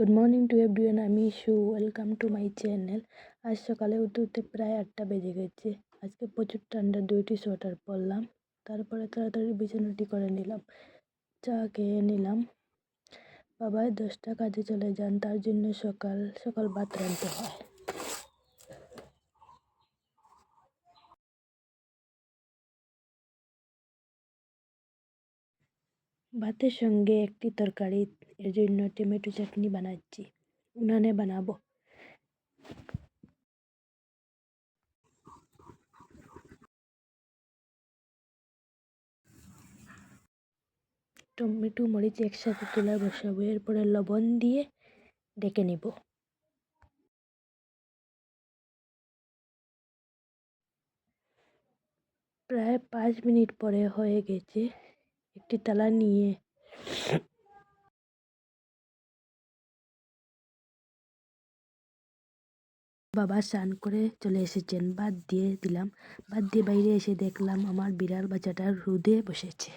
Good morning to everyone, আমি Ishu. Welcome to my channel. আজ সকালে উঠতে উঠতে প্রায় 8টা বেজে গেছে। আজকে প্রচুর ঠান্ডা, 2টি সোয়েটার পরলাম। তারপরে তাড়াতাড়ি বিছানাটি করে নিলাম, চা খেয়ে নিলাম। বাবা 10টা কাজে চলে যান, তার জন্য সকাল সকাল ভাত রাঁধতে হয়। ভাতের সঙ্গে একটি তরকারি, এর জন্য টমেটো চাটনি বানাচ্ছি, উনানে বানাবো। টমেটো মরিচ একসাথে তুলে বসাবো, এরপরে লবণ দিয়ে ডেকে নিব। প্রায় 5 মিনিট পরে হয়ে গেছে। একটি থালা নিয়ে বাবা স্নান করে চলে এসেছেন, ভাত দিয়ে দিলাম। ভাত দিয়ে বাইরে এসে দেখলাম আমার বিড়াল বাচ্চাটা রোদে বসেছে।